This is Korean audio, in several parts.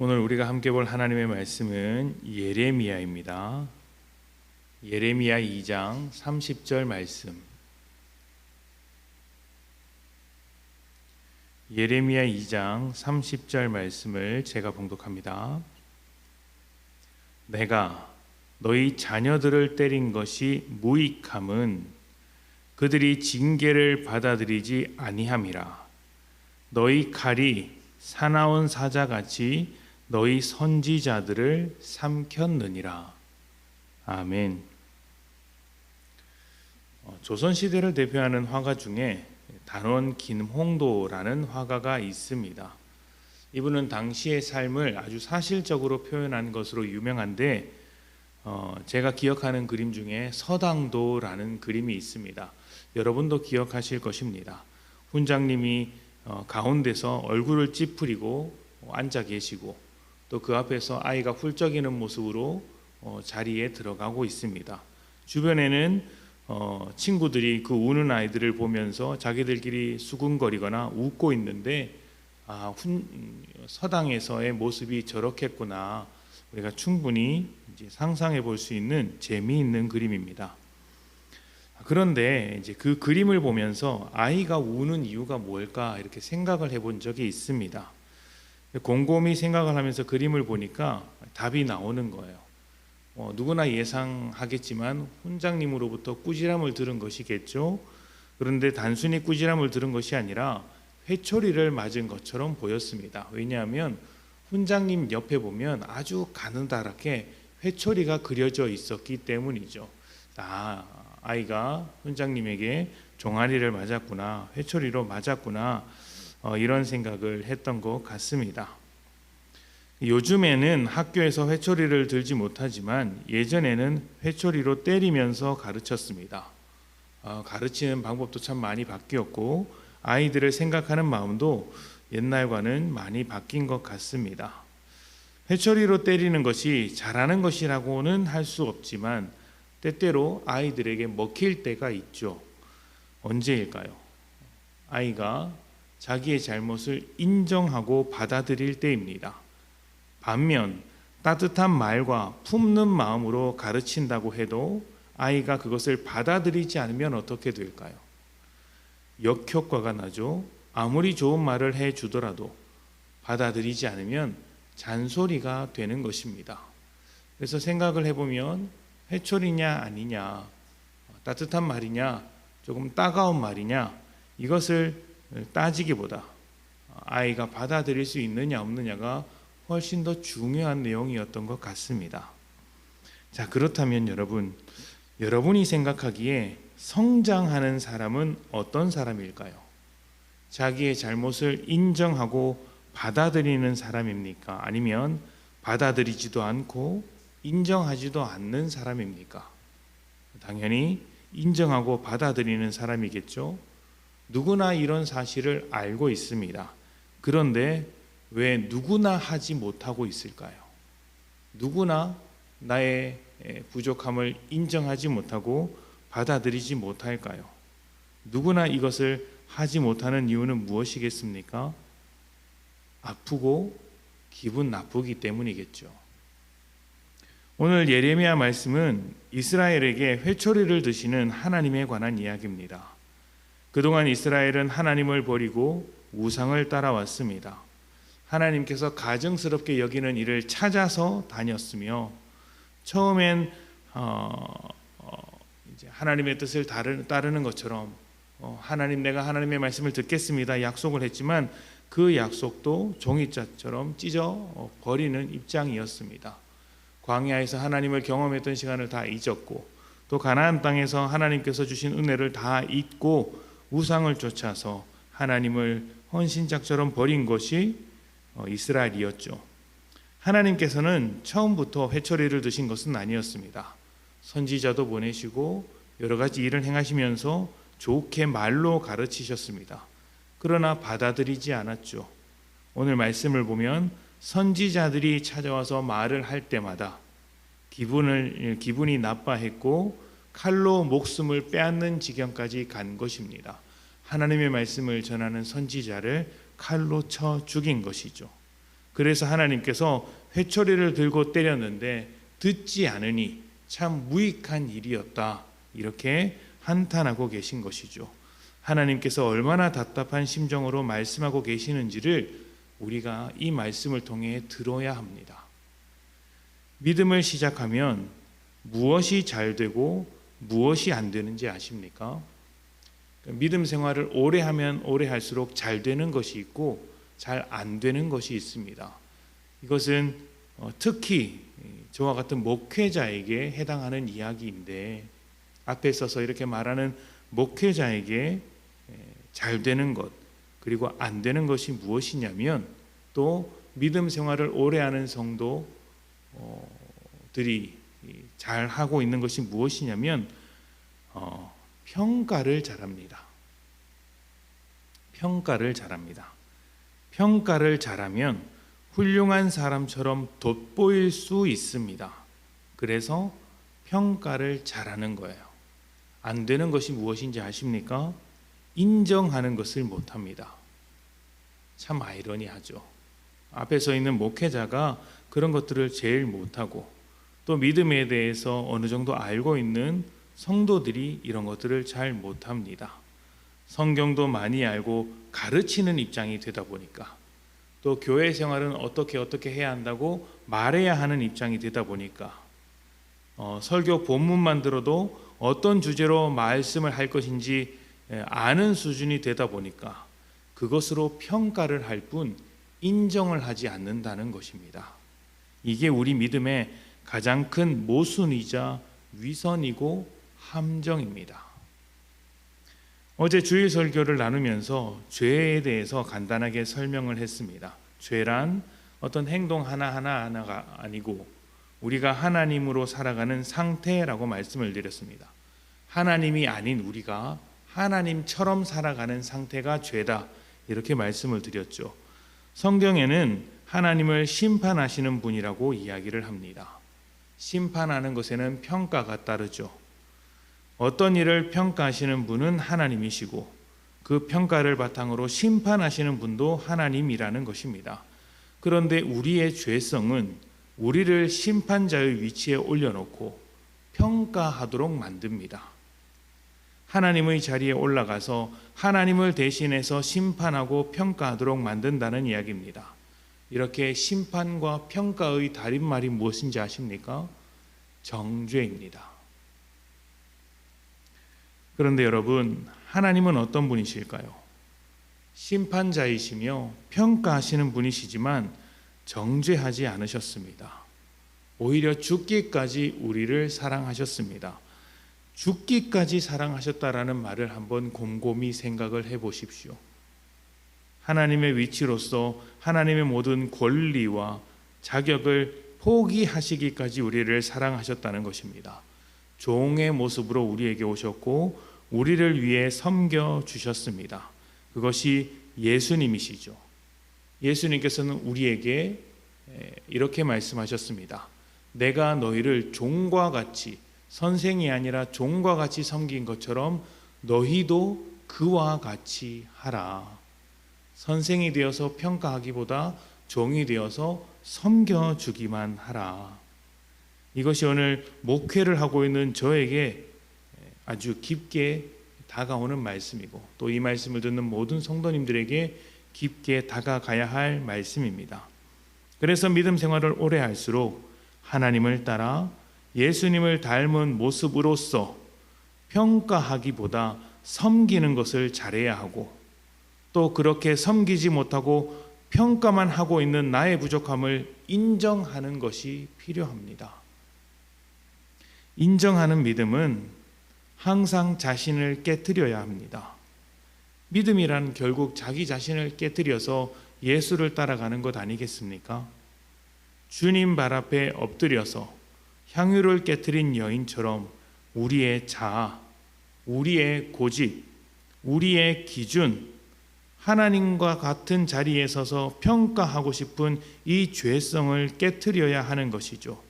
오늘 우리가 함께 볼 하나님의 말씀은 예레미야입니다. 예레미야 2장 30절 말씀. 예레미야 2장 30절 말씀을 제가 봉독합니다. 내가 너희 자녀들을 때린 것이 무익함은 그들이 징계를 받아들이지 아니함이라. 너희 칼이 사나운 사자같이 너희 선지자들을 삼켰느니라. 아멘. 조선시대를 대표하는 화가 중에 단원 김홍도라는 화가가 있습니다. 이분은 당시의 삶을 아주 사실적으로 표현한 것으로 유명한데 제가 기억하는 그림 중에 서당도라는 그림이 있습니다. 여러분도 기억하실 것입니다. 훈장님이 가운데서 얼굴을 찌푸리고 앉아 계시고 또 그 앞에서 아이가 훌쩍이는 모습으로 자리에 들어가고 있습니다. 주변에는 친구들이 그 우는 아이들을 보면서 자기들끼리 수군거리거나 웃고 있는데 서당에서의 모습이 저렇겠구나, 우리가 충분히 이제 상상해 볼 수 있는 재미있는 그림입니다. 그런데 이제 그 그림을 보면서 아이가 우는 이유가 뭘까 이렇게 생각을 해본 적이 있습니다. 곰곰이 생각을 하면서 그림을 보니까 답이 나오는 거예요. 누구나 예상하겠지만 훈장님으로부터 꾸지람을 들은 것이겠죠. 그런데 단순히 꾸지람을 들은 것이 아니라 회초리를 맞은 것처럼 보였습니다. 왜냐하면 훈장님 옆에 보면 아주 가느다랗게 회초리가 그려져 있었기 때문이죠. 아이가 훈장님에게 종아리를 맞았구나, 회초리로 맞았구나, 이런 생각을 했던 것 같습니다. 요즘에는 학교에서 회초리를 들지 못하지만 예전에는 회초리로 때리면서 가르쳤습니다. 가르치는 방법도 참 많이 바뀌었고 아이들을 생각하는 마음도 옛날과는 많이 바뀐 것 같습니다. 회초리로 때리는 것이 잘하는 것이라고는 할 수 없지만 때때로 아이들에게 먹힐 때가 있죠. 언제일까요? 아이가 자기의 잘못을 인정하고 받아들일 때입니다. 반면 따뜻한 말과 품는 마음으로 가르친다고 해도 아이가 그것을 받아들이지 않으면 어떻게 될까요? 역효과가 나죠. 아무리 좋은 말을 해주더라도 받아들이지 않으면 잔소리가 되는 것입니다. 그래서 생각을 해보면 회초리냐 아니냐, 따뜻한 말이냐 조금 따가운 말이냐, 이것을 따지기보다 아이가 받아들일 수 있느냐 없느냐가 훨씬 더 중요한 내용이었던 것 같습니다. 자, 그렇다면 여러분이 생각하기에 성장하는 사람은 어떤 사람일까요? 자기의 잘못을 인정하고 받아들이는 사람입니까? 아니면 받아들이지도 않고 인정하지도 않는 사람입니까? 당연히 인정하고 받아들이는 사람이겠죠. 누구나 이런 사실을 알고 있습니다. 그런데 왜 누구나 하지 못하고 있을까요? 누구나 나의 부족함을 인정하지 못하고 받아들이지 못할까요? 누구나 이것을 하지 못하는 이유는 무엇이겠습니까? 아프고 기분 나쁘기 때문이겠죠. 오늘 예레미야 말씀은 이스라엘에게 회초리를 드시는 하나님에 관한 이야기입니다. 그동안 이스라엘은 하나님을 버리고 우상을 따라왔습니다. 하나님께서 가증스럽게 여기는 일을 찾아서 다녔으며 처음엔 이제 하나님의 뜻을 따르는 것처럼 하나님, 내가 하나님의 말씀을 듣겠습니다 약속을 했지만 그 약속도 종이자처럼 찢어 버리는 입장이었습니다. 광야에서 하나님을 경험했던 시간을 다 잊었고 또 가나안 땅에서 하나님께서 주신 은혜를 다 잊고 우상을 쫓아서 하나님을 헌신짝처럼 버린 것이 이스라엘이었죠. 하나님께서는 처음부터 회초리를 드신 것은 아니었습니다. 선지자도 보내시고 여러 가지 일을 행하시면서 좋게 말로 가르치셨습니다. 그러나 받아들이지 않았죠. 오늘 말씀을 보면 선지자들이 찾아와서 말을 할 때마다 기분이 나빠했고 칼로 목숨을 빼앗는 지경까지 간 것입니다. 하나님의 말씀을 전하는 선지자를 칼로 쳐 죽인 것이죠. 그래서 하나님께서 회초리를 들고 때렸는데 듣지 않으니 참 무익한 일이었다. 이렇게 한탄하고 계신 것이죠. 하나님께서 얼마나 답답한 심정으로 말씀하고 계시는지를 우리가 이 말씀을 통해 들어야 합니다. 믿음을 시작하면 무엇이 잘 되고 무엇이 안 되는지 아십니까? 믿음 생활을 오래 하면 오래 할수록 잘 되는 것이 있고 잘 안 되는 것이 있습니다. 이것은 특히 저와 같은 목회자에게 해당하는 이야기인데, 앞에 서서 이렇게 말하는 목회자에게 잘 되는 것 그리고 안 되는 것이 무엇이냐면, 또 믿음 생활을 오래 하는 성도들이 잘 하고 있는 것이 무엇이냐면 평가를 잘합니다. 평가를 잘합니다. 평가를 잘하면 훌륭한 사람처럼 돋보일 수 있습니다. 그래서 평가를 잘하는 거예요. 안 되는 것이 무엇인지 아십니까? 인정하는 것을 못합니다. 참 아이러니하죠. 앞에 서 있는 목회자가 그런 것들을 제일 못하고, 또 믿음에 대해서 어느 정도 알고 있는 성도들이 이런 것들을 잘 못합니다. 성경도 많이 알고 가르치는 입장이 되다 보니까, 또 교회 생활은 어떻게 해야 한다고 말해야 하는 입장이 되다 보니까, 설교 본문만 들어도 어떤 주제로 말씀을 할 것인지 아는 수준이 되다 보니까 그것으로 평가를 할 뿐 인정을 하지 않는다는 것입니다. 이게 우리 믿음의 가장 큰 모순이자 위선이고 함정입니다. 어제 주일 설교를 나누면서 죄에 대해서 간단하게 설명을 했습니다. 죄란 어떤 행동 하나가 아니고 우리가 하나님으로 살아가는 상태라고 말씀을 드렸습니다. 하나님이 아닌 우리가 하나님처럼 살아가는 상태가 죄다, 이렇게 말씀을 드렸죠. 성경에는 하나님을 심판하시는 분이라고 이야기를 합니다. 심판하는 것에는 평가가 따르죠. 어떤 일을 평가하시는 분은 하나님이시고 그 평가를 바탕으로 심판하시는 분도 하나님이라는 것입니다. 그런데 우리의 죄성은 우리를 심판자의 위치에 올려놓고 평가하도록 만듭니다. 하나님의 자리에 올라가서 하나님을 대신해서 심판하고 평가하도록 만든다는 이야기입니다. 이렇게 심판과 평가의 달인말이 무엇인지 아십니까? 정죄입니다. 그런데 여러분, 하나님은 어떤 분이실까요? 심판자이시며 평가하시는 분이시지만 정죄하지 않으셨습니다. 오히려 죽기까지 우리를 사랑하셨습니다. 죽기까지 사랑하셨다라는 말을 한번 곰곰이 생각을 해보십시오. 하나님의 위치로서 하나님의 모든 권리와 자격을 포기하시기까지 우리를 사랑하셨다는 것입니다. 종의 모습으로 우리에게 오셨고 우리를 위해 섬겨주셨습니다. 그것이 예수님이시죠. 예수님께서는 우리에게 이렇게 말씀하셨습니다. 내가 너희를 종과 같이, 선생이 아니라 종과 같이 섬긴 것처럼 너희도 그와 같이 하라. 선생이 되어서 평가하기보다 종이 되어서 섬겨주기만 하라. 이것이 오늘 목회를 하고 있는 저에게 아주 깊게 다가오는 말씀이고, 또 이 말씀을 듣는 모든 성도님들에게 깊게 다가가야 할 말씀입니다. 그래서 믿음 생활을 오래 할수록 하나님을 따라 예수님을 닮은 모습으로서 평가하기보다 섬기는 것을 잘해야 하고, 또 그렇게 섬기지 못하고 평가만 하고 있는 나의 부족함을 인정하는 것이 필요합니다. 인정하는 믿음은 항상 자신을 깨트려야 합니다. 믿음이란 결국 자기 자신을 깨트려서 예수를 따라가는 것 아니겠습니까? 주님 발 앞에 엎드려서 향유를 깨트린 여인처럼 우리의 자아, 우리의 고집, 우리의 기준, 하나님과 같은 자리에 서서 평가하고 싶은 이 죄성을 깨트려야 하는 것이죠.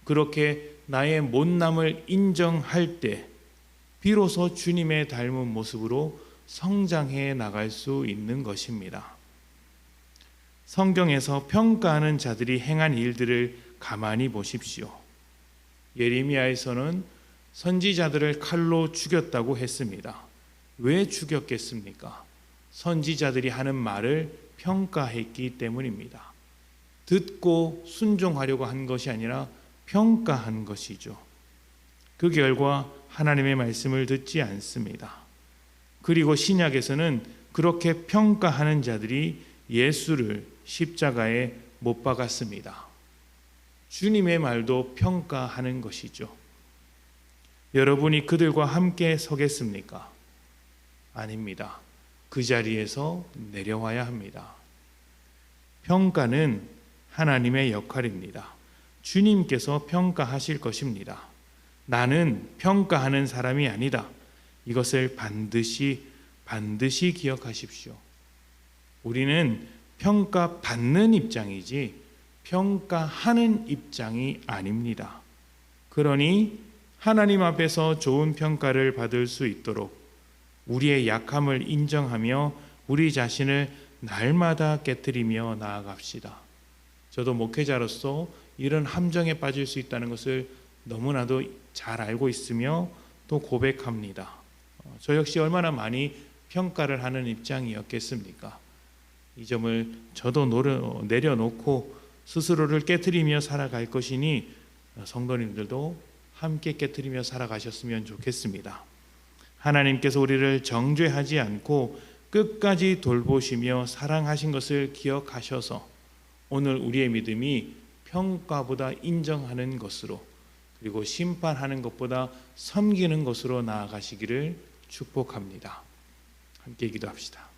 그렇게 나의 못남을 인정할 때 비로소 주님의 닮은 모습으로 성장해 나갈 수 있는 것입니다. 성경에서 평가하는 자들이 행한 일들을 가만히 보십시오. 예레미야에서는 선지자들을 칼로 죽였다고 했습니다. 왜 죽였겠습니까? 선지자들이 하는 말을 평가했기 때문입니다. 듣고 순종하려고 한 것이 아니라 평가한 것이죠. 그 결과 하나님의 말씀을 듣지 않습니다. 그리고 신약에서는 그렇게 평가하는 자들이 예수를 십자가에 못 박았습니다. 주님의 말도 평가하는 것이죠. 여러분이 그들과 함께 서겠습니까? 아닙니다. 그 자리에서 내려와야 합니다. 평가는 하나님의 역할입니다. 주님께서 평가하실 것입니다. 나는 평가하는 사람이 아니다. 이것을 반드시 기억하십시오. 우리는 평가받는 입장이지 평가하는 입장이 아닙니다. 그러니 하나님 앞에서 좋은 평가를 받을 수 있도록 우리의 약함을 인정하며 우리 자신을 날마다 깨트리며 나아갑시다. 저도 목회자로서 이런 함정에 빠질 수 있다는 것을 너무나도 잘 알고 있으며 또 고백합니다. 저 역시 얼마나 많이 평가를 하는 입장이었겠습니까? 이 점을 저도 내려놓고 스스로를 깨트리며 살아갈 것이니 성도님들도 함께 깨트리며 살아가셨으면 좋겠습니다. 하나님께서 우리를 정죄하지 않고 끝까지 돌보시며 사랑하신 것을 기억하셔서 오늘 우리의 믿음이 평가보다 인정하는 것으로 그리고 심판하는 것보다 섬기는 것으로 나아가시기를 축복합니다. 함께 기도합시다.